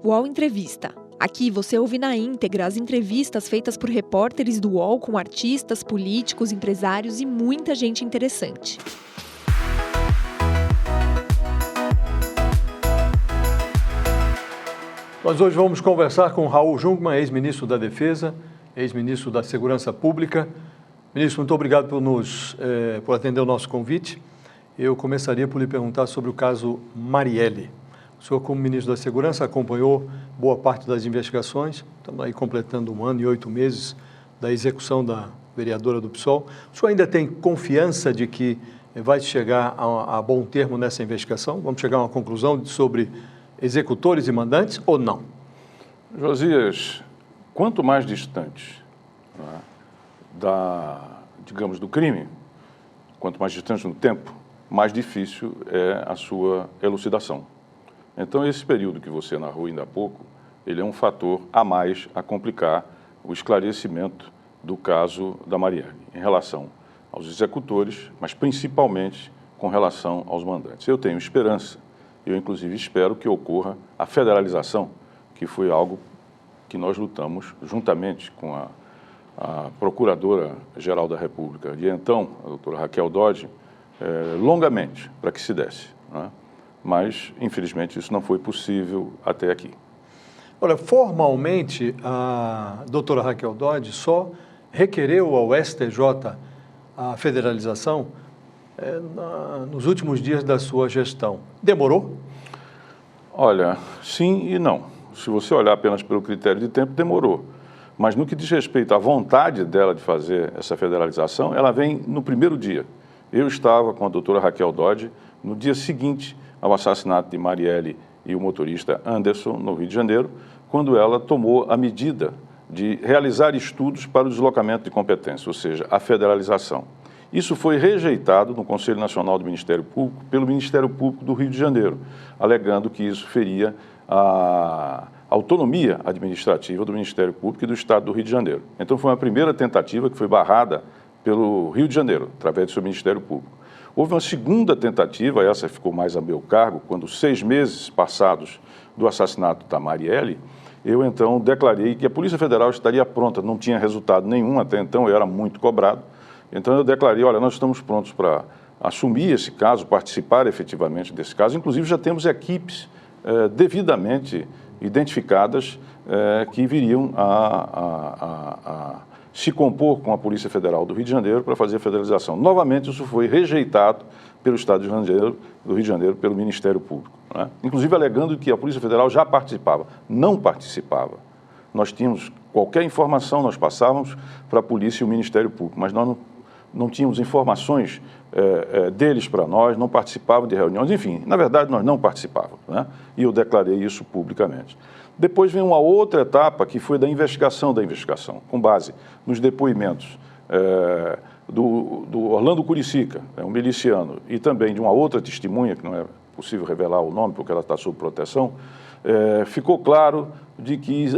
UOL Entrevista. Aqui você ouve na íntegra as entrevistas feitas por repórteres do UOL com artistas, políticos, empresários e muita gente interessante. Nós hoje vamos conversar com Raul Jungmann, ex-ministro da Defesa, ex-ministro da Segurança Pública. Ministro, muito obrigado por atender o nosso convite. Eu começaria por lhe perguntar sobre o caso Marielle. O senhor, como ministro da Segurança, acompanhou boa parte das investigações. Estamos aí completando 1 ano e 8 meses da execução da vereadora do PSOL. O senhor ainda tem confiança de que vai chegar a bom termo nessa investigação? Vamos chegar a uma conclusão sobre executores e mandantes ou não? Josias, quanto mais distante, do crime, quanto mais distante no tempo, mais difícil é a sua elucidação. Então, esse período que você narrou ainda há pouco, ele é um fator a mais a complicar o esclarecimento do caso da Marielle, em relação aos executores, mas principalmente com relação aos mandantes. Eu tenho esperança, eu inclusive espero que ocorra a federalização, que foi algo que nós lutamos juntamente com a Procuradora-Geral da República de então, a doutora Raquel Dodge, longamente para que se desse, né? Mas, infelizmente, isso não foi possível até aqui. Olha, formalmente, a doutora Raquel Dodge só requereu ao STJ a federalização nos últimos dias da sua gestão. Demorou? Olha, sim e não. Se você olhar apenas pelo critério de tempo, demorou. Mas no que diz respeito à vontade dela de fazer essa federalização, ela vem no primeiro dia. Eu estava com a doutora Raquel Dodge no dia seguinte ao assassinato de Marielle e o motorista Anderson, no Rio de Janeiro, quando ela tomou a medida de realizar estudos para o deslocamento de competência, ou seja, a federalização. Isso foi rejeitado no Conselho Nacional do Ministério Público pelo Ministério Público do Rio de Janeiro, alegando que isso feria a autonomia administrativa do Ministério Público e do Estado do Rio de Janeiro. Então foi uma primeira tentativa que foi barrada pelo Rio de Janeiro, através do seu Ministério Público. Houve uma segunda tentativa, essa ficou mais a meu cargo, quando 6 meses passados do assassinato da Marielle, eu então declarei que a Polícia Federal estaria pronta, não tinha resultado nenhum até então, eu era muito cobrado, então eu declarei, olha, nós estamos prontos para assumir esse caso, participar efetivamente desse caso, inclusive já temos equipes devidamente identificadas que viriam a se compor com a Polícia Federal do Rio de Janeiro para fazer a federalização. Novamente, isso foi rejeitado pelo Estado do Rio de Janeiro, pelo Ministério Público, né? Inclusive alegando que a Polícia Federal já participava. Não participava. Nós tínhamos qualquer informação, nós passávamos para a Polícia e o Ministério Público, mas nós não tínhamos informações deles para nós, não participavam de reuniões, enfim, na verdade nós não participávamos, né? E eu declarei isso publicamente. Depois vem uma outra etapa que foi da investigação, com base nos depoimentos do Orlando Curicica, um miliciano, e também de uma outra testemunha, que não é possível revelar o nome porque ela está sob proteção, ficou claro de que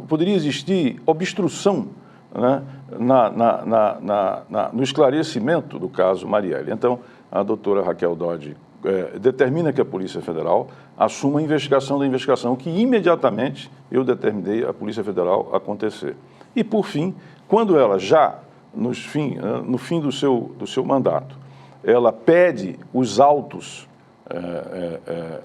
poderia existir obstrução, né, no esclarecimento do caso Marielle. Então, a doutora Raquel Dodge determina que a Polícia Federal assuma a investigação da investigação, que imediatamente eu determinei a Polícia Federal acontecer. E, por fim, quando ela já, no fim do seu mandato, ela pede os autos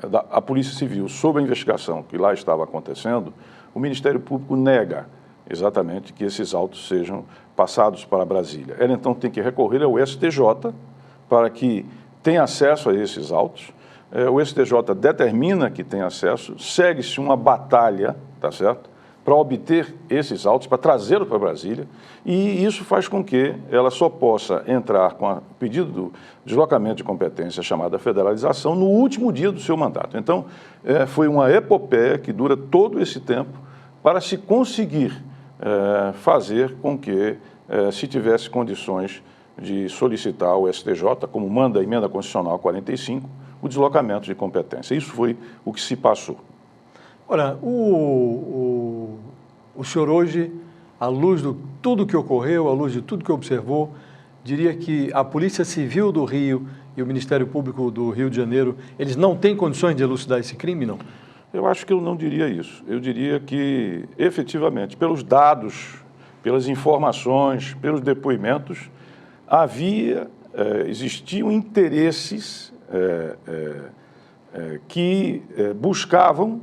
da Polícia Civil sobre a investigação que lá estava acontecendo, o Ministério Público nega exatamente que esses autos sejam passados para Brasília. Ela, então, tem que recorrer ao STJ para que tenha acesso a esses autos. O STJ determina que tem acesso, segue-se uma batalha, tá certo, para obter esses autos, para trazê-los para Brasília, e isso faz com que ela só possa entrar com o pedido do deslocamento de competência chamada federalização no último dia do seu mandato. Então, foi uma epopeia que dura todo esse tempo para se conseguir fazer com que se tivesse condições de solicitar ao STJ, como manda a emenda constitucional 45, o deslocamento de competência. Isso foi o que se passou. Olha, o senhor hoje, à luz de tudo que ocorreu, à luz de tudo que observou, diria que a Polícia Civil do Rio e o Ministério Público do Rio de Janeiro, eles não têm condições de elucidar esse crime, não? Eu acho que eu não diria isso. Eu diria que, efetivamente, pelos dados, pelas informações, pelos depoimentos, existiam interesses que buscavam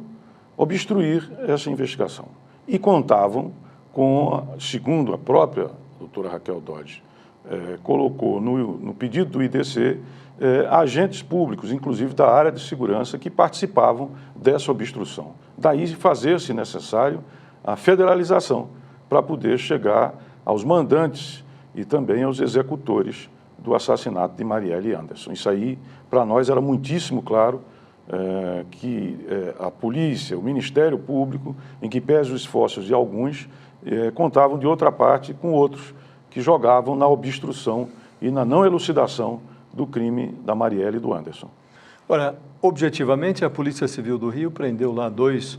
obstruir essa investigação. E contavam com, segundo a própria doutora Raquel Dodge, colocou no pedido do IDC, agentes públicos, inclusive da área de segurança, que participavam dessa obstrução. Daí fazer-se necessário a federalização para poder chegar aos mandantes e também aos executores do assassinato de Marielle Anderson. Isso aí, para nós, era muitíssimo claro que a polícia, o Ministério Público, em que pese os esforços de alguns, contavam de outra parte com outros que jogavam na obstrução e na não elucidação do crime da Marielle e do Anderson. Ora, objetivamente, a Polícia Civil do Rio prendeu lá 2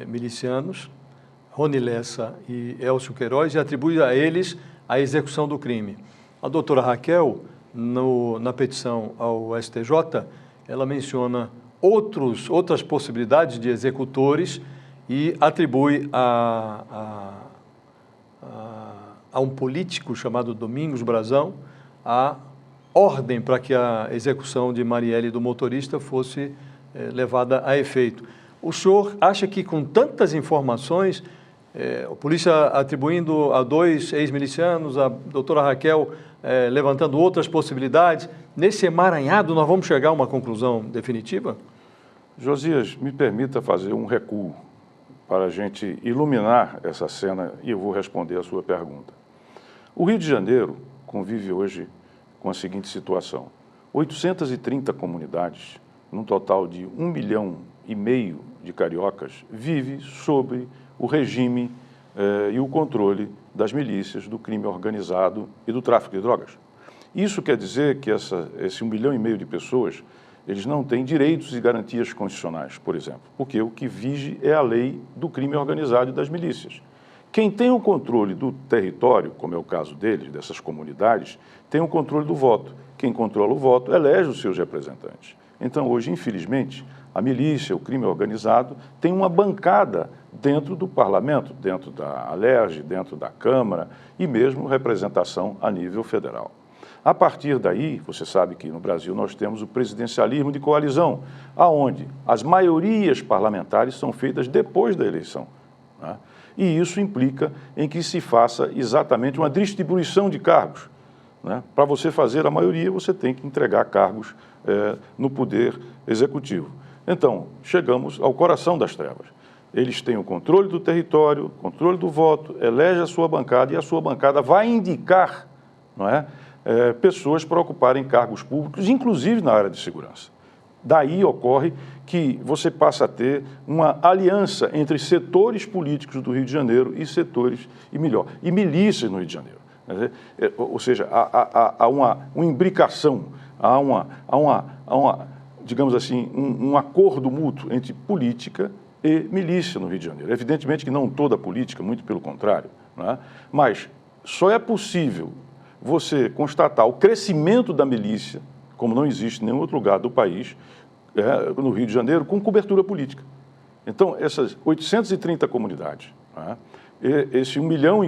milicianos, Rony Lessa e Elcio Queiroz, e atribui a eles a execução do crime. A doutora Raquel, na petição ao STJ, ela menciona outras possibilidades de executores e atribui a um político chamado Domingos Brazão a ordem para que a execução de Marielle e do motorista fosse levada a efeito. O senhor acha que com tantas informações, a polícia atribuindo a 2 ex-milicianos, a doutora Raquel levantando outras possibilidades, nesse emaranhado nós vamos chegar a uma conclusão definitiva? Josias, me permita fazer um recuo para a gente iluminar essa cena e eu vou responder a sua pergunta. O Rio de Janeiro convive hoje com a seguinte situação: 830 comunidades, num total de 1,5 milhão de cariocas, vive sob o regime e o controle das milícias, do crime organizado e do tráfico de drogas. Isso quer dizer que esse 1,5 milhão de pessoas, eles não têm direitos e garantias constitucionais, por exemplo, porque o que vige é a lei do crime organizado e das milícias. Quem tem o controle do território, como é o caso deles, dessas comunidades, tem o controle do voto. Quem controla o voto elege os seus representantes. Então, hoje, infelizmente, a milícia, o crime organizado, tem uma bancada dentro do parlamento, dentro da Alerj, dentro da Câmara e mesmo representação a nível federal. A partir daí, você sabe que no Brasil nós temos o presidencialismo de coalizão, aonde as maiorias parlamentares são feitas depois da eleição, né? E isso implica em que se faça exatamente uma distribuição de cargos, né? Para você fazer a maioria, você tem que entregar cargos no poder executivo. Então, chegamos ao coração das trevas. Eles têm o controle do território, controle do voto, elege a sua bancada e a sua bancada vai indicar, não é, pessoas para ocuparem cargos públicos, inclusive na área de segurança. Daí ocorre que você passa a ter uma aliança entre setores políticos do Rio de Janeiro e milícias no Rio de Janeiro. Ou seja, há uma imbricação, há uma, digamos assim, um acordo mútuo entre política e milícia no Rio de Janeiro. Evidentemente que não toda a política, muito pelo contrário, né? Mas só é possível você constatar o crescimento da milícia, como não existe em nenhum outro lugar do país, no Rio de Janeiro, com cobertura política. Então, essas 830 comunidades, né, esse 1,5 milhão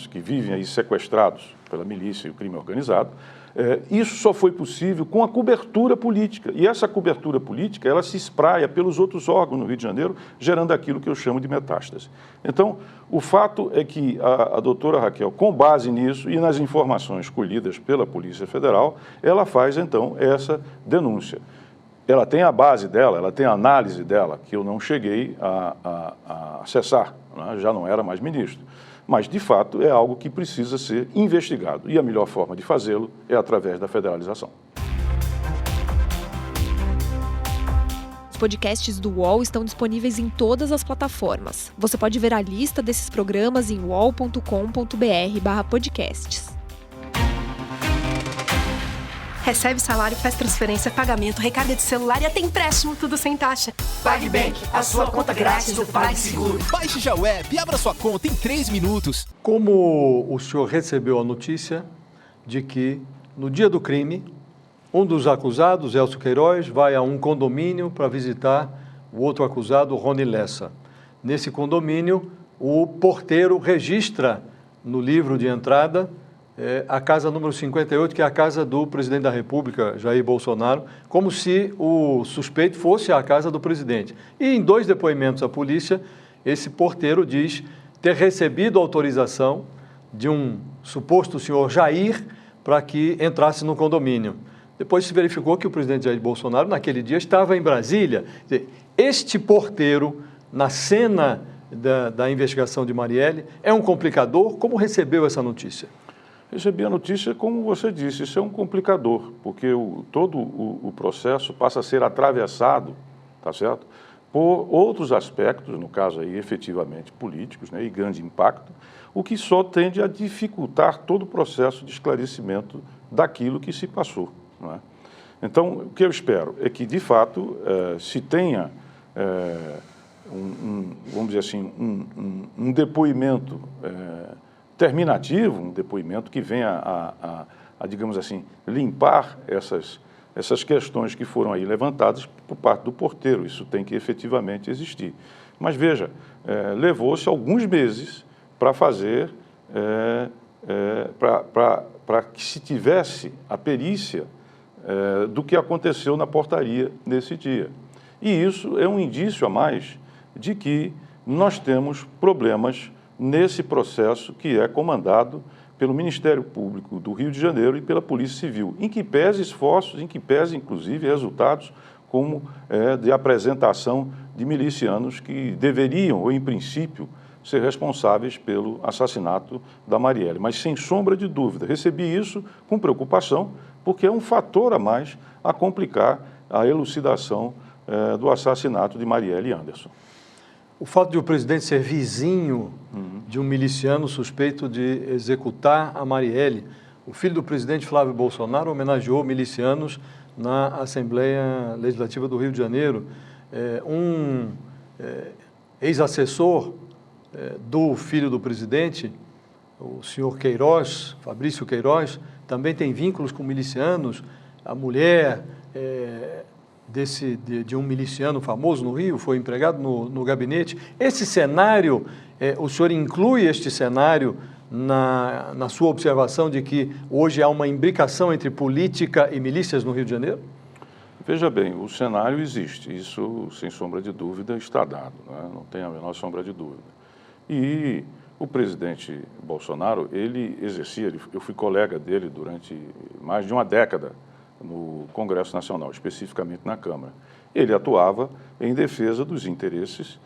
que vivem aí sequestrados pela milícia e o crime organizado, isso só foi possível com a cobertura política. E essa cobertura política, ela se espraia pelos outros órgãos no Rio de Janeiro, gerando aquilo que eu chamo de metástase. Então, o fato é que a doutora Raquel, com base nisso e nas informações colhidas pela Polícia Federal, ela faz, então, essa denúncia. Ela tem a base dela, ela tem a análise dela, que eu não cheguei a acessar, né? Já não era mais ministro. Mas, de fato, é algo que precisa ser investigado. E a melhor forma de fazê-lo é através da federalização. Os podcasts do UOL estão disponíveis em todas as plataformas. Você pode ver a lista desses programas em uol.com.br/podcasts. Recebe salário, faz transferência, pagamento, recarga de celular e até empréstimo, tudo sem taxa. PagBank, a sua conta grátis do PagSeguro. Baixe já o app e abra sua conta em 3 minutos. Como o senhor recebeu a notícia de que, no dia do crime, um dos acusados, Elcio Queiroz, vai a um condomínio para visitar o outro acusado, Rony Lessa. Nesse condomínio, o porteiro registra no livro de entrada a casa número 58, que é a casa do presidente da República, Jair Bolsonaro, como se o suspeito fosse a casa do presidente. E em 2 depoimentos à polícia, esse porteiro diz ter recebido autorização de um suposto senhor Jair para que entrasse no condomínio. Depois se verificou que o presidente Jair Bolsonaro, naquele dia, estava em Brasília. Este porteiro, na cena da investigação de Marielle, é um complicador? Como recebeu essa notícia? Recebi a notícia, como você disse, isso é um complicador, porque todo o processo passa a ser atravessado, tá certo? Por outros aspectos, no caso aí efetivamente políticos, né, e grande impacto, o que só tende a dificultar todo o processo de esclarecimento daquilo que se passou, não é? Então, o que eu espero é que, de fato, se tenha, vamos dizer assim, um depoimento terminativo, um depoimento que venha a, digamos assim, limpar essas questões que foram aí levantadas por parte do porteiro. Isso tem que efetivamente existir. Mas veja, levou-se alguns meses para fazer, para que se tivesse a perícia do que aconteceu na portaria nesse dia. E isso é um indício a mais de que nós temos problemas nesse processo que é comandado pelo Ministério Público do Rio de Janeiro e pela Polícia Civil, em que pese esforços, em que pese, inclusive, resultados como de apresentação de milicianos que deveriam, ou em princípio, ser responsáveis pelo assassinato da Marielle. Mas, sem sombra de dúvida, recebi isso com preocupação, porque é um fator a mais a complicar a elucidação do assassinato de Marielle Anderson. O fato de o presidente ser vizinho de um miliciano suspeito de executar a Marielle, o filho do presidente Flávio Bolsonaro homenageou milicianos na Assembleia Legislativa do Rio de Janeiro. Ex-assessor do filho do presidente, o senhor Queiroz, Fabrício Queiroz, também tem vínculos com milicianos. A mulher de um miliciano famoso no Rio foi empregado no gabinete. Esse cenário, o senhor inclui este cenário na sua observação de que hoje há uma imbricação entre política e milícias no Rio de Janeiro? Veja bem, o cenário existe, isso sem sombra de dúvida está dado, né? Não tem a menor sombra de dúvida. E o presidente Bolsonaro, ele exercia, eu fui colega dele durante mais de uma década no Congresso Nacional, especificamente na Câmara. Ele atuava em defesa dos interesses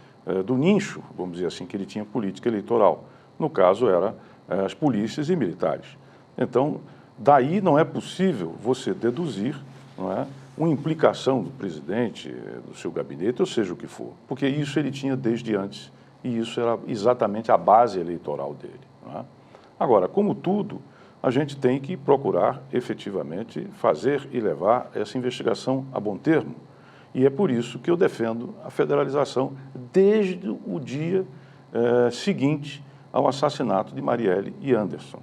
do nicho, vamos dizer assim, que ele tinha política eleitoral. No caso, era as polícias e militares. Então, daí não é possível você deduzir, não é, uma implicação do presidente, do seu gabinete, ou seja o que for, porque isso ele tinha desde antes, e isso era exatamente a base eleitoral dele, não é? Agora, como tudo, a gente tem que procurar efetivamente fazer e levar essa investigação a bom termo. E é por isso que eu defendo a federalização desde o dia seguinte ao assassinato de Marielle e Anderson.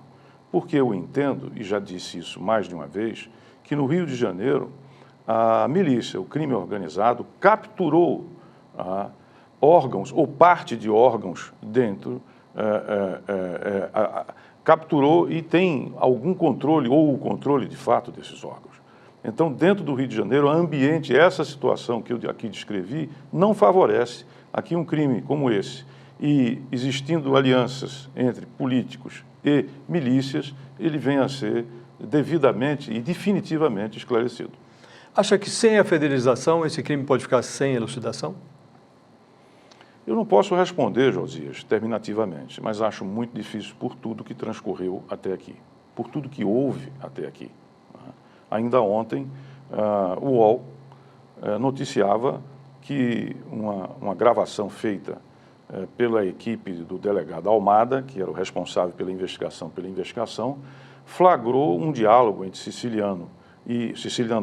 Porque eu entendo, e já disse isso mais de uma vez, que no Rio de Janeiro a milícia, o crime organizado, capturou órgãos ou parte de órgãos dentro, capturou e tem algum controle, ou o controle de fato desses órgãos. Então, dentro do Rio de Janeiro, o ambiente, essa situação que eu aqui descrevi, não favorece aqui um crime como esse. E existindo alianças entre políticos e milícias, ele vem a ser devidamente e definitivamente esclarecido. Acha que sem a federalização esse crime pode ficar sem elucidação? Eu não posso responder, Josias, terminativamente, mas acho muito difícil por tudo que transcorreu até aqui, por tudo que houve até aqui. Ainda ontem, o UOL noticiava que uma gravação feita pela equipe do delegado Almada, que era o responsável pela investigação, flagrou um diálogo entre Siciliano,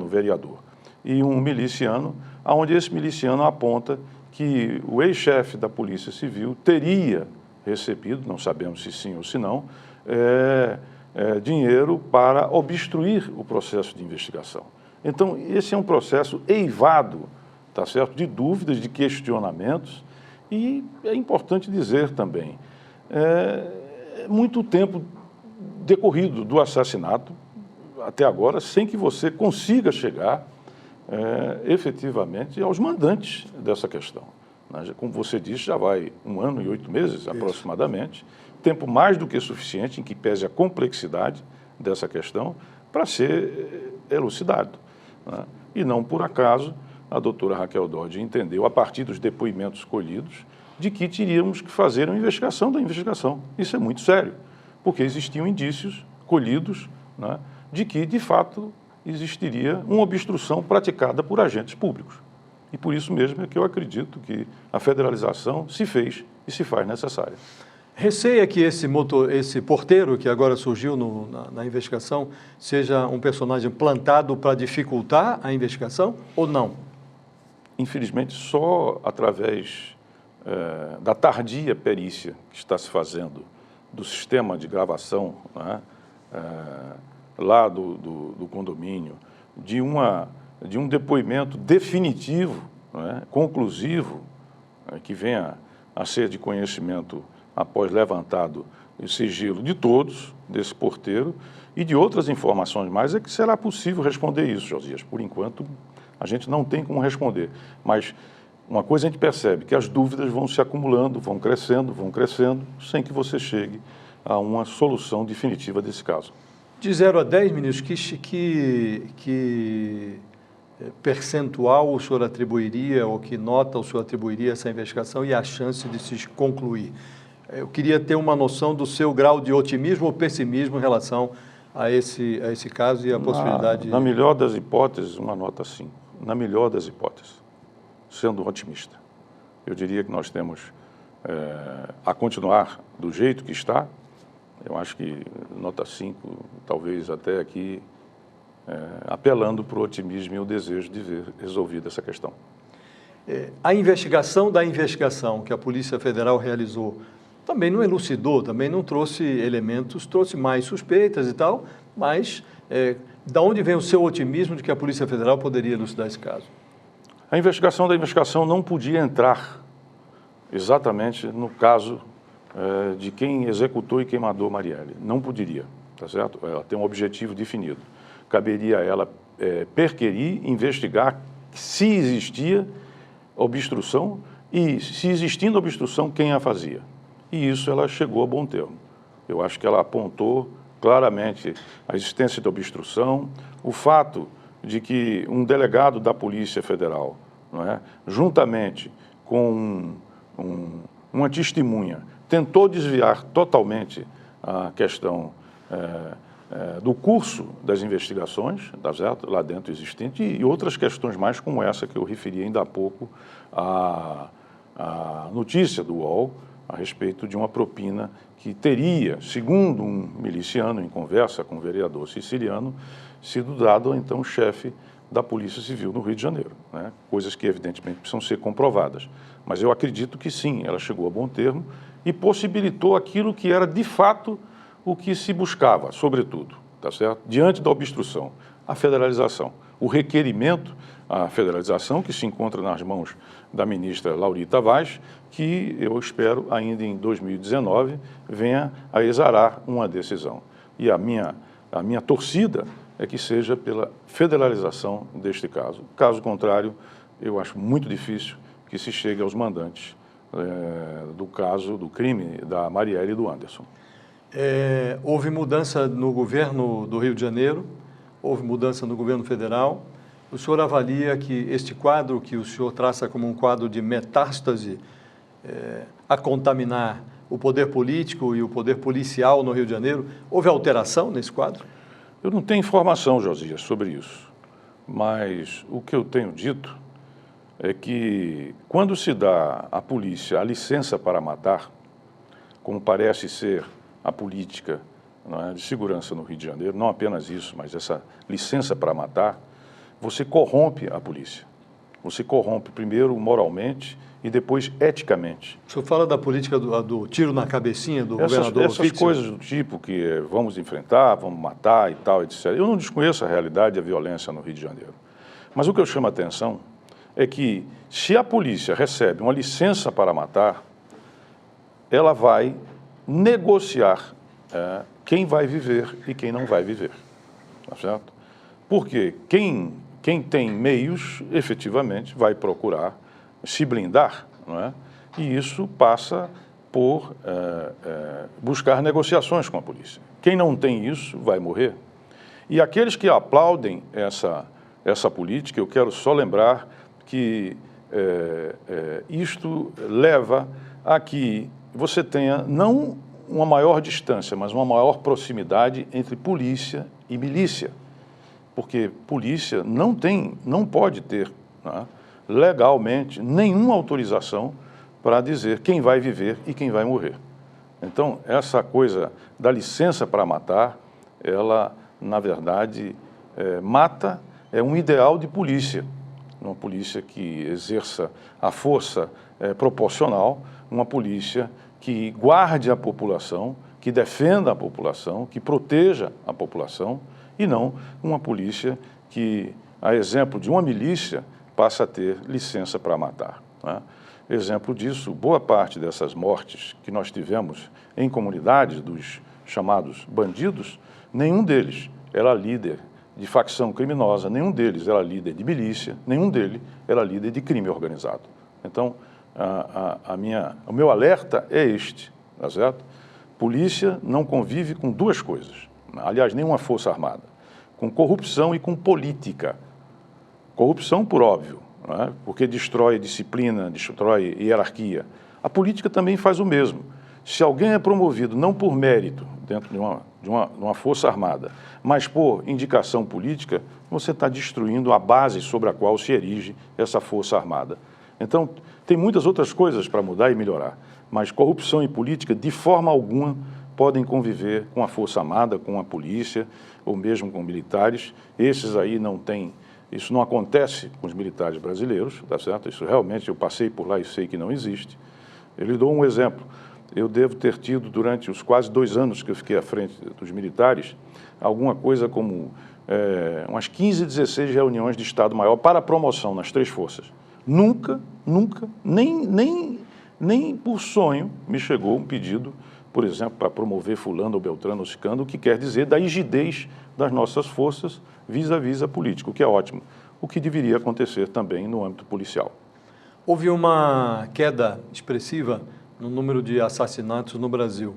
vereador, e um miliciano, onde esse miliciano aponta que o ex-chefe da Polícia Civil teria recebido, não sabemos se sim ou se não, dinheiro para obstruir o processo de investigação. Então, esse é um processo eivado, tá certo? De dúvidas, de questionamentos, e é importante dizer também, muito tempo decorrido do assassinato até agora, sem que você consiga chegar efetivamente aos mandantes dessa questão. Como você disse, já vai 1 ano e 8 meses aproximadamente, tempo mais do que suficiente, em que pese a complexidade dessa questão, para ser elucidado, né? E não por acaso a doutora Raquel Dodge entendeu, a partir dos depoimentos colhidos, de que teríamos que fazer uma investigação da investigação. Isso é muito sério, porque existiam indícios colhidos, né, de que, de fato, existiria uma obstrução praticada por agentes públicos. E por isso mesmo é que eu acredito que a federalização se fez e se faz necessária. Receia que esse porteiro que agora surgiu na investigação seja um personagem plantado para dificultar a investigação ou não? Infelizmente, só através da tardia perícia que está se fazendo do sistema de gravação, né, lá do condomínio, de um depoimento definitivo, né, conclusivo, que venha a ser de conhecimento após levantado o sigilo de todos, desse porteiro, e de outras informações mais, é que será possível responder isso, Josias. Por enquanto, a gente não tem como responder, mas uma coisa a gente percebe, que as dúvidas vão se acumulando, vão crescendo, sem que você chegue a uma solução definitiva desse caso. De 0 a 10, ministro, que percentual o senhor atribuiria, ou que nota o senhor atribuiria a essa investigação e a chance de se concluir? Eu queria ter uma noção do seu grau de otimismo ou pessimismo em relação a esse caso e a possibilidade... Na melhor das hipóteses, uma nota 5. Na melhor das hipóteses, sendo otimista. Eu diria que nós temos a continuar do jeito que está. Eu acho que nota 5, talvez até aqui, apelando para o otimismo e o desejo de ver resolvida essa questão. A investigação da investigação que a Polícia Federal realizou também não elucidou, também não trouxe elementos, trouxe mais suspeitas e tal, mas da onde vem o seu otimismo de que a Polícia Federal poderia elucidar esse caso? A investigação da investigação não podia entrar exatamente no caso de quem executou e quem mandou Marielle. Não poderia, tá certo? Ela tem um objetivo definido. Caberia a ela perquerir, investigar se existia obstrução e, se existindo obstrução, quem a fazia. E isso ela chegou a bom termo. Eu acho que ela apontou claramente a existência de obstrução, o fato de que um delegado da Polícia Federal, não é, juntamente com uma testemunha, tentou desviar totalmente a questão do curso das investigações, tá certo? Lá dentro existente, e outras questões mais como essa que eu referi ainda há pouco, a notícia do UOL, a respeito de uma propina que teria, segundo um miliciano em conversa com o vereador siciliano, sido dado ao então chefe da Polícia Civil no Rio de Janeiro, né? Coisas que evidentemente precisam ser comprovadas. Mas eu acredito que sim, ela chegou a bom termo e possibilitou aquilo que era de fato o que se buscava, sobretudo, tá certo? Diante da obstrução, a federalização, o requerimento à federalização que se encontra nas mãos da ministra Laurita Vaz, que eu espero ainda em 2019 venha a exarar uma decisão. E a minha torcida é que seja pela federalização deste caso. Caso contrário, eu acho muito difícil que se chegue aos mandantes do caso, do crime da Marielle e do Anderson. Houve mudança no governo do Rio de Janeiro, houve mudança no governo federal. O senhor avalia que este quadro, que o senhor traça como um quadro de metástase a contaminar o poder político e o poder policial no Rio de Janeiro, houve alteração nesse quadro? Eu não tenho informação, Josias, sobre isso, mas o que eu tenho dito é que quando se dá à polícia a licença para matar, como parece ser a política, não é, de segurança no Rio de Janeiro, não apenas isso, mas essa licença para matar, você corrompe a polícia. Você corrompe primeiro moralmente e depois eticamente. O senhor fala da política do tiro na cabecinha do governador Essas Witzel? Coisas do tipo que vamos enfrentar, vamos matar e tal, etc. Eu não desconheço a realidade e a violência no Rio de Janeiro. Mas o que eu chamo a atenção é que se a polícia recebe uma licença para matar, ela vai negociar quem vai viver e quem não vai viver, tá certo? Porque quem tem meios, efetivamente, vai procurar se blindar, não é? E isso passa por buscar negociações com a polícia. Quem não tem isso vai morrer. E aqueles que aplaudem essa política, eu quero só lembrar que isto leva a que você tenha não uma maior distância, mas uma maior proximidade entre polícia e milícia. Porque polícia não pode ter, né, legalmente nenhuma autorização para dizer quem vai viver e quem vai morrer. Então, essa coisa da licença para matar, ela, na verdade, mata um ideal de polícia, uma polícia que exerça a força proporcional, uma polícia que guarde a população, que defenda a população, que proteja a população, e não uma polícia que, a exemplo de uma milícia, passa a ter licença para matar, né? Exemplo disso, boa parte dessas mortes que nós tivemos em comunidades dos chamados bandidos, nenhum deles era líder de facção criminosa, nenhum deles era líder de milícia, nenhum deles era líder de crime organizado. Então, o meu alerta é este, tá certo? Polícia não convive com duas coisas, aliás, nenhuma força armada, com corrupção e com política. Corrupção, por óbvio, né? Porque destrói disciplina, destrói hierarquia. A política também faz o mesmo. Se alguém é promovido não por mérito dentro de uma força armada, mas por indicação política, você está destruindo a base sobre a qual se erige essa força armada. Então, tem muitas outras coisas para mudar e melhorar, mas corrupção e política, de forma alguma, podem conviver com a força armada, com a polícia, ou mesmo com militares. Esses aí não têm... Isso não acontece com os militares brasileiros, tá certo? Isso realmente, eu passei por lá e sei que não existe. Eu lhe dou um exemplo. Eu devo ter tido, durante os quase 2 anos que eu fiquei à frente dos militares, alguma coisa como umas 15, 16 reuniões de Estado-Maior para promoção nas 3 forças. Nunca, nem por sonho me chegou um pedido, por exemplo, para promover fulano ou beltrano ou ciclano, o que quer dizer da rigidez das nossas forças vis-à-vis a política, o que é ótimo, o que deveria acontecer também no âmbito policial. Houve uma queda expressiva no número de assassinatos no Brasil.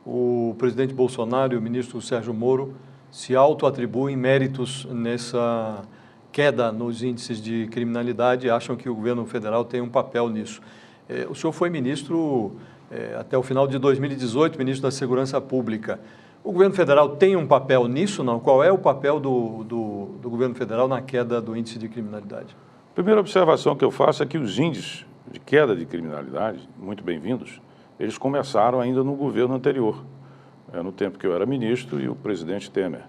O presidente Bolsonaro e o ministro Sérgio Moro se auto-atribuem méritos nessa queda nos índices de criminalidade e acham que o governo federal tem um papel nisso. O senhor foi ministro até o final de 2018, ministro da Segurança Pública. O governo federal tem um papel nisso, não? Qual é o papel do governo federal na queda do índice de criminalidade? A primeira observação que eu faço é que os índices de queda de criminalidade, muito bem-vindos, eles começaram ainda no governo anterior, no tempo que eu era ministro e o presidente Temer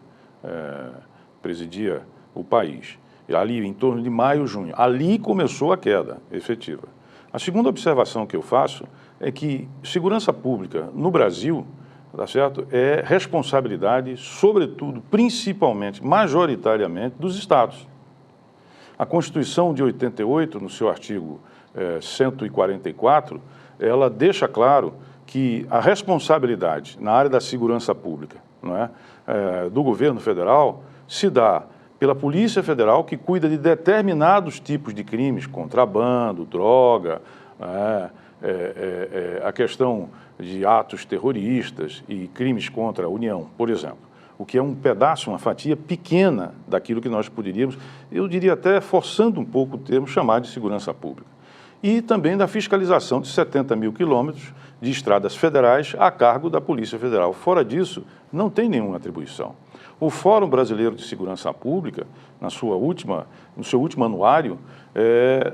presidia o país. E ali, em torno de maio, junho, ali começou a queda efetiva. A segunda observação que eu faço é que segurança pública no Brasil, tá certo, é responsabilidade, sobretudo, principalmente, majoritariamente, dos estados. A Constituição de 88, no seu artigo 144, ela deixa claro que a responsabilidade na área da segurança pública, não é, do governo federal se dá pela Polícia Federal, que cuida de determinados tipos de crimes, contrabando, droga, a questão de atos terroristas e crimes contra a União, por exemplo, o que é um pedaço, uma fatia pequena daquilo que nós poderíamos, eu diria até forçando um pouco o termo, chamar de segurança pública. E também da fiscalização de 70 mil quilômetros de estradas federais a cargo da Polícia Federal. Fora disso, não tem nenhuma atribuição. O Fórum Brasileiro de Segurança Pública, no seu último anuário,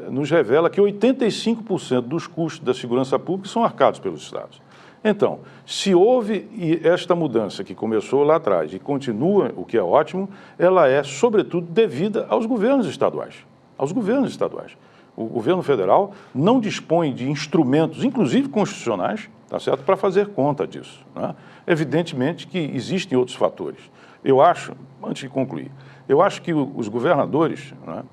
nos revela que 85% dos custos da segurança pública são arcados pelos estados. Então, se houve esta mudança que começou lá atrás e continua, o que é ótimo, ela é, sobretudo, devida aos governos estaduais. Aos governos estaduais. O governo federal não dispõe de instrumentos, inclusive constitucionais, tá certo, para fazer conta disso, né? Evidentemente que existem outros fatores. Eu acho, antes de concluir, eu acho que os governadores, né,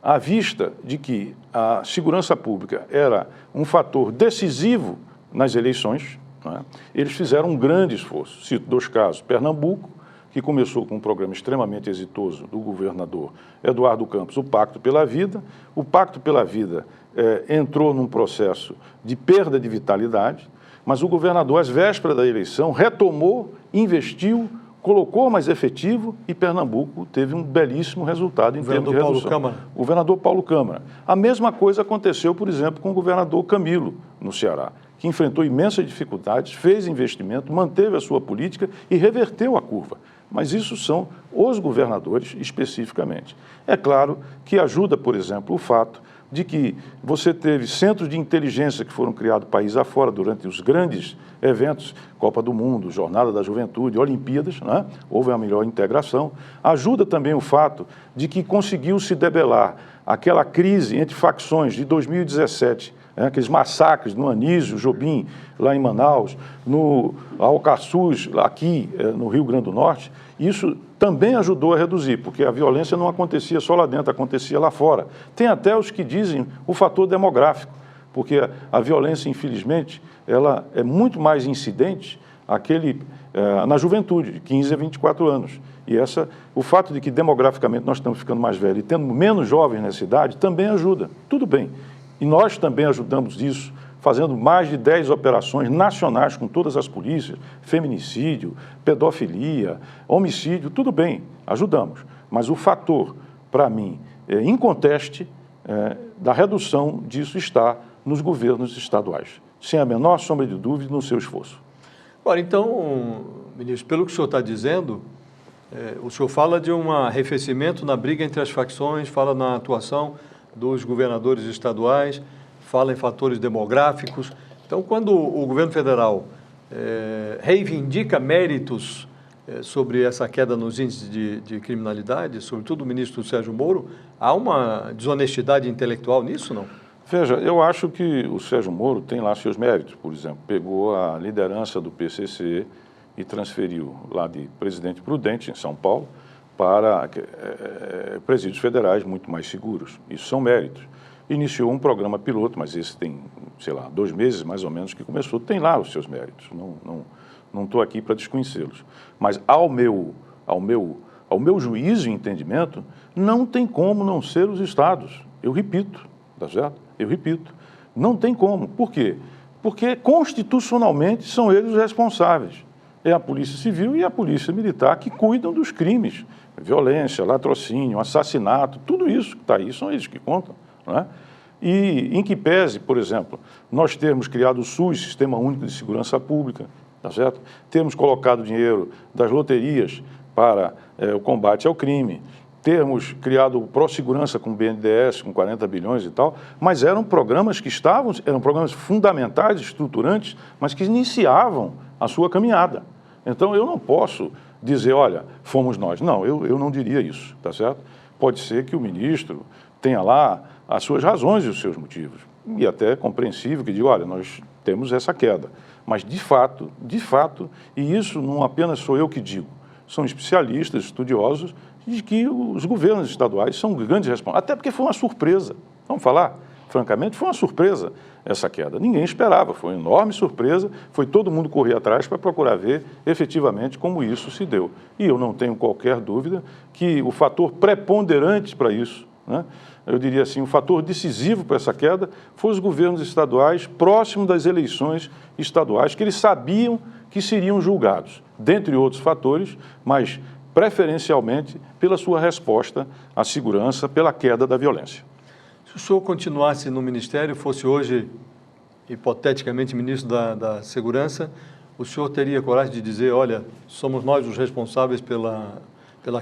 à vista de que a segurança pública era um fator decisivo nas eleições, né, eles fizeram um grande esforço. Cito 2 casos, Pernambuco, que começou com um programa extremamente exitoso do governador Eduardo Campos, o Pacto pela Vida. O Pacto pela Vida entrou num processo de perda de vitalidade, mas o governador, às vésperas da eleição, retomou, investiu, colocou mais efetivo e Pernambuco teve um belíssimo resultado em termos de redução. O governador Paulo Câmara. A mesma coisa aconteceu, por exemplo, com o governador Camilo, no Ceará, que enfrentou imensas dificuldades, fez investimento, manteve a sua política e reverteu a curva. Mas isso são os governadores especificamente. É claro que ajuda, por exemplo, o fato de que você teve centros de inteligência que foram criados país afora durante os grandes eventos, Copa do Mundo, Jornada da Juventude, Olimpíadas, né? Houve uma melhor integração. Ajuda também o fato de que conseguiu se debelar aquela crise entre facções de 2017, aqueles massacres no Anísio, Jobim, lá em Manaus, no Alcaçuz, aqui no Rio Grande do Norte. Isso também ajudou a reduzir, porque a violência não acontecia só lá dentro, acontecia lá fora. Tem até os que dizem o fator demográfico, porque a violência, infelizmente, ela é muito mais incidente na juventude, de 15 a 24 anos. E o fato de que demograficamente nós estamos ficando mais velhos e tendo menos jovens nessa idade também ajuda. Tudo bem. E nós também ajudamos isso, fazendo mais de 10 operações nacionais com todas as polícias, feminicídio, pedofilia, homicídio, tudo bem, ajudamos. Mas o fator, para mim, inconteste, da redução disso está nos governos estaduais, sem a menor sombra de dúvida no seu esforço. Agora, então, ministro, pelo que o senhor está dizendo, o senhor fala de um arrefecimento na briga entre as facções, fala na atuação dos governadores estaduais, fala em fatores demográficos. Então, quando o governo federal reivindica méritos sobre essa queda nos índices de criminalidade, sobretudo o ministro Sérgio Moro, há uma desonestidade intelectual nisso, não? Veja, eu acho que o Sérgio Moro tem lá seus méritos. Por exemplo, pegou a liderança do PCC e transferiu lá de Presidente Prudente, em São Paulo, para presídios federais muito mais seguros. Isso são méritos. Iniciou um programa piloto, mas esse tem, sei lá, 2 meses mais ou menos que começou, tem lá os seus méritos. Não estou aqui para desconhecê-los. Mas ao meu juízo e entendimento, não tem como não ser os estados. Eu repito, tá certo? Eu repito. Não tem como. Por quê? Porque constitucionalmente são eles os responsáveis. É a Polícia Civil e a Polícia Militar que cuidam dos crimes. Violência, latrocínio, assassinato, tudo isso que está aí, são eles que contam. Não é? E em que pese, por exemplo, nós termos criado o SUS, Sistema Único de Segurança Pública, tá certo? Termos colocado dinheiro das loterias para o combate ao crime, termos criado o Pró-Segurança com o BNDES, com 40 bilhões e tal, mas eram programas eram programas fundamentais, estruturantes, mas que iniciavam a sua caminhada. Então, eu não posso dizer, olha, fomos nós. Não, eu não diria isso, tá certo? Pode ser que o ministro tenha lá as suas razões e os seus motivos. E até é compreensível que diga, olha, nós temos essa queda. Mas, de fato, e isso não apenas sou eu que digo, são especialistas, estudiosos, de que os governos estaduais são grandes responsáveis. Até porque foi uma surpresa. Vamos falar, francamente, foi uma surpresa essa queda. Ninguém esperava, foi uma enorme surpresa, foi todo mundo correr atrás para procurar ver efetivamente como isso se deu. E eu não tenho qualquer dúvida que o fator preponderante para isso, né, eu diria assim, o fator decisivo para essa queda foi os governos estaduais próximos das eleições estaduais, que eles sabiam que seriam julgados, dentre outros fatores, mas preferencialmente pela sua resposta à segurança, pela queda da violência. Se o senhor continuasse no Ministério, fosse hoje, hipoteticamente, ministro da Segurança, o senhor teria coragem de dizer, olha, somos nós os responsáveis pela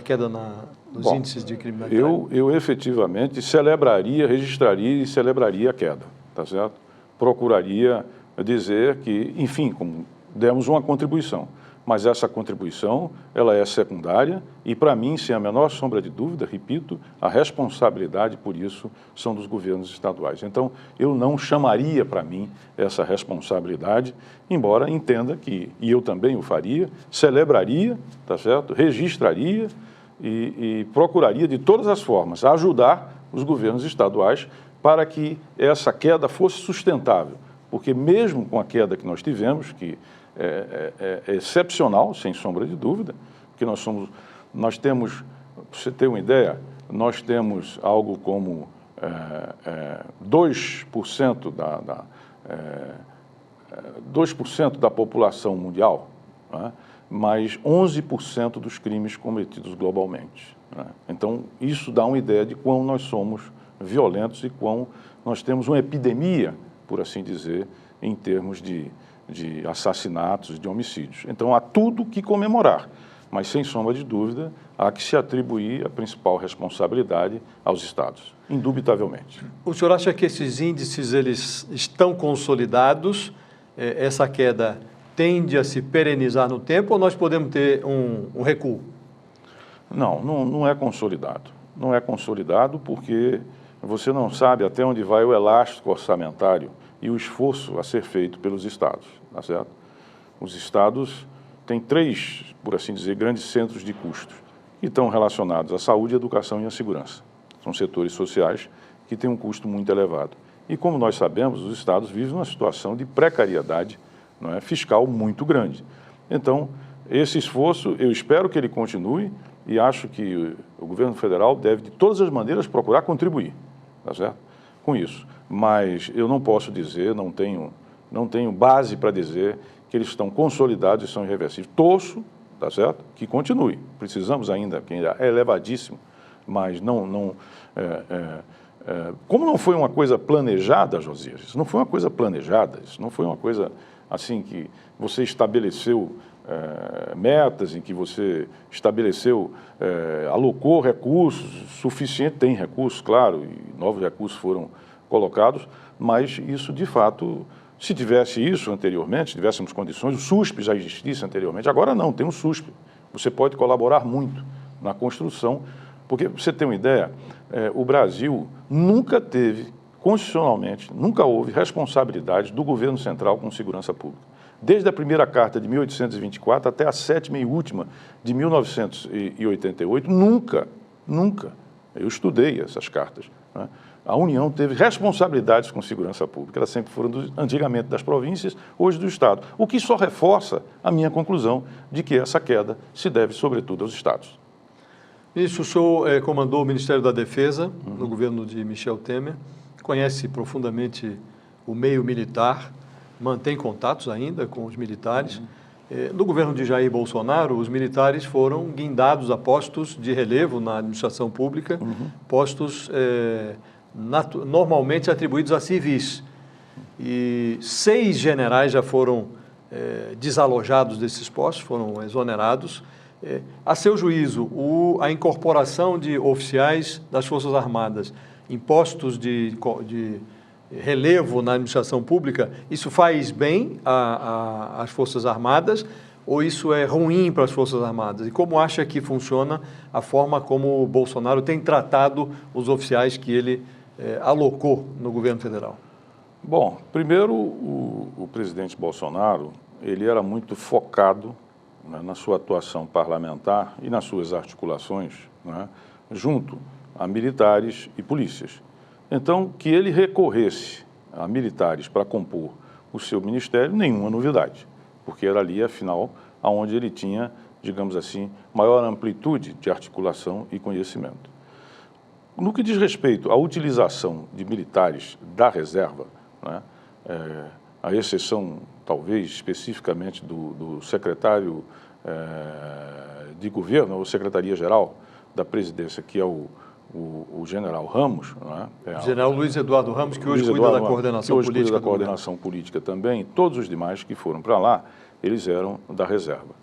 queda nos índices de criminalidade? Eu efetivamente registraria e celebraria a queda, tá certo? Procuraria dizer que, enfim, como demos uma contribuição, mas essa contribuição, ela é secundária e, para mim, sem a menor sombra de dúvida, repito, a responsabilidade por isso são dos governos estaduais. Então, eu não chamaria para mim essa responsabilidade, embora entenda que, e eu também o faria, celebraria, tá certo? Registraria e procuraria de todas as formas ajudar os governos estaduais para que essa queda fosse sustentável. Porque mesmo com a queda que nós tivemos, que é excepcional, sem sombra de dúvida, porque nós temos, para você ter uma ideia, nós temos algo como 2% 2% da população mundial, né? Mas 11% dos crimes cometidos globalmente, né? Então, isso dá uma ideia de quão nós somos violentos e quão nós temos uma epidemia, por assim dizer, em termos de assassinatos, de homicídios. Então, há tudo que comemorar, mas, sem sombra de dúvida, há que se atribuir a principal responsabilidade aos estados, indubitavelmente. O senhor acha que esses índices eles estão consolidados? Essa queda tende a se perenizar no tempo ou nós podemos ter um recuo? Não é consolidado. Não é consolidado porque você não sabe até onde vai o elástico orçamentário e o esforço a ser feito pelos estados, tá certo? Os estados têm 3, por assim dizer, grandes centros de custos que estão relacionados à saúde, à educação e à segurança. São setores sociais que têm um custo muito elevado. E como nós sabemos, os estados vivem uma situação de precariedade, não é, fiscal muito grande. Então, esse esforço, eu espero que ele continue e acho que o governo federal deve, de todas as maneiras, procurar contribuir, tá certo? Com isso. Mas eu não posso dizer, não tenho base para dizer que eles estão consolidados e são irreversíveis. Torço, tá certo? Que continue. Precisamos ainda, que ainda é elevadíssimo, mas como não foi uma coisa planejada, Josias, isso não foi uma coisa planejada, isso não foi uma coisa assim que você estabeleceu metas, em que você estabeleceu, alocou recursos suficientes, tem recursos, claro, e novos recursos foram colocados, mas isso, de fato, se tivesse isso anteriormente, se tivéssemos condições, o SUSP já existisse anteriormente, agora não, tem um SUSP. Você pode colaborar muito na construção, porque, para você ter uma ideia, o Brasil nunca teve, constitucionalmente, nunca houve responsabilidade do governo central com segurança pública. Desde a primeira carta de 1824 até a 7ª e última de 1988, nunca, eu estudei essas cartas, né? A União teve responsabilidades com segurança pública, elas sempre foram antigamente das províncias, hoje do Estado, o que só reforça a minha conclusão de que essa queda se deve, sobretudo, aos estados. Ministro, o senhor comandou o Ministério da Defesa no governo de Michel Temer, conhece profundamente o meio militar, mantém contatos ainda com os militares. No governo de Jair Bolsonaro, os militares foram guindados a postos de relevo na administração pública, postos normalmente atribuídos a civis. E 6 generais já foram desalojados desses postos, foram exonerados. A seu juízo, a incorporação de oficiais das Forças Armadas em postos de relevo na administração pública, isso faz bem às Forças Armadas ou isso é ruim para as Forças Armadas? E como acha que funciona a forma como o Bolsonaro tem tratado os oficiais que ele alocou no governo federal? Bom, primeiro, o presidente Bolsonaro, ele era muito focado, né, na sua atuação parlamentar e nas suas articulações, né, junto a militares e polícias. Então, que ele recorresse a militares para compor o seu ministério, nenhuma novidade, porque era ali, afinal, onde ele tinha, digamos assim, maior amplitude de articulação e conhecimento. No que diz respeito à utilização de militares da reserva, né, a exceção, talvez, especificamente do secretário de governo, ou secretaria-geral da presidência, que é o general Ramos, né? O general Luiz Eduardo Ramos, que hoje cuida da coordenação política. Que hoje cuida da coordenação política também. Todos os demais que foram para lá, eles eram da reserva.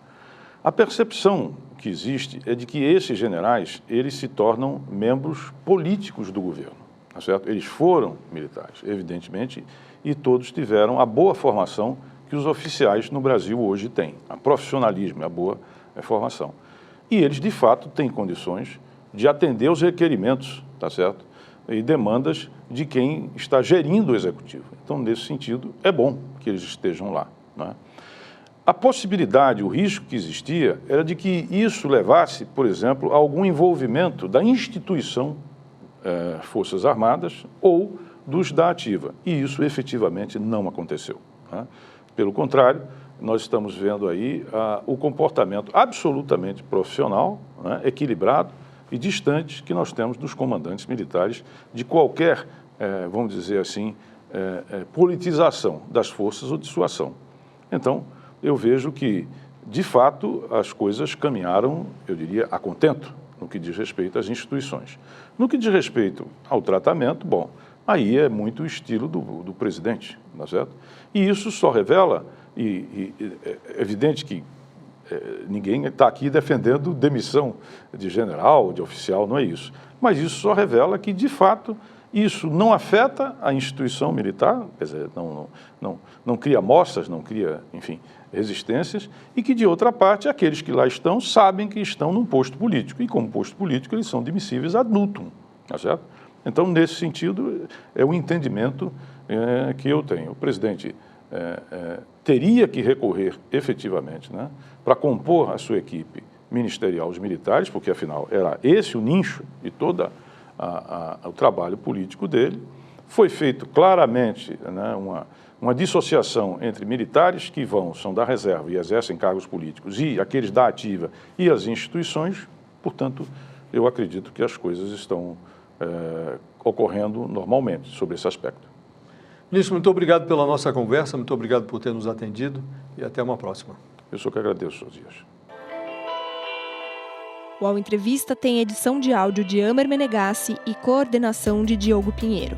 A percepção que existe é de que esses generais, eles se tornam membros políticos do governo, tá certo? Eles foram militares, evidentemente, e todos tiveram a boa formação que os oficiais no Brasil hoje têm, a profissionalismo, a boa formação. E eles, de fato, têm condições de atender aos requerimentos, tá certo? E demandas de quem está gerindo o executivo. Então, nesse sentido, é bom que eles estejam lá, né? A possibilidade, o risco que existia era de que isso levasse, por exemplo, a algum envolvimento da instituição Forças Armadas ou dos da ativa. E isso efetivamente não aconteceu, né? Pelo contrário, nós estamos vendo aí o comportamento absolutamente profissional, né, equilibrado e distante que nós temos dos comandantes militares de qualquer, vamos dizer assim, politização das forças ou dissuasão. Então, eu vejo que, de fato, as coisas caminharam, eu diria, a contento, no que diz respeito às instituições. No que diz respeito ao tratamento, bom, aí é muito o estilo do presidente, não é certo? E isso só revela, e é evidente que ninguém está aqui defendendo demissão de general, de oficial, não é isso. Mas isso só revela que, de fato, isso não afeta a instituição militar, quer dizer, não cria amostras, não cria, enfim, resistências, e que, de outra parte, aqueles que lá estão sabem que estão num posto político, e como posto político eles são demissíveis ad nutum, tá certo? Então, nesse sentido, é o entendimento que eu tenho. O presidente teria que recorrer efetivamente, né, para compor a sua equipe ministerial, os militares, porque, afinal, era esse o nicho de todo o trabalho político dele. Foi feito claramente, né, uma dissociação entre militares que são da reserva e exercem cargos políticos e aqueles da ativa e as instituições. Portanto, eu acredito que as coisas estão ocorrendo normalmente sobre esse aspecto. Ministro, muito obrigado pela nossa conversa, muito obrigado por ter nos atendido e até uma próxima. Eu sou que agradeço, Josias. O UOL Entrevista tem edição de áudio de Amer Menegassi e coordenação de Diogo Pinheiro.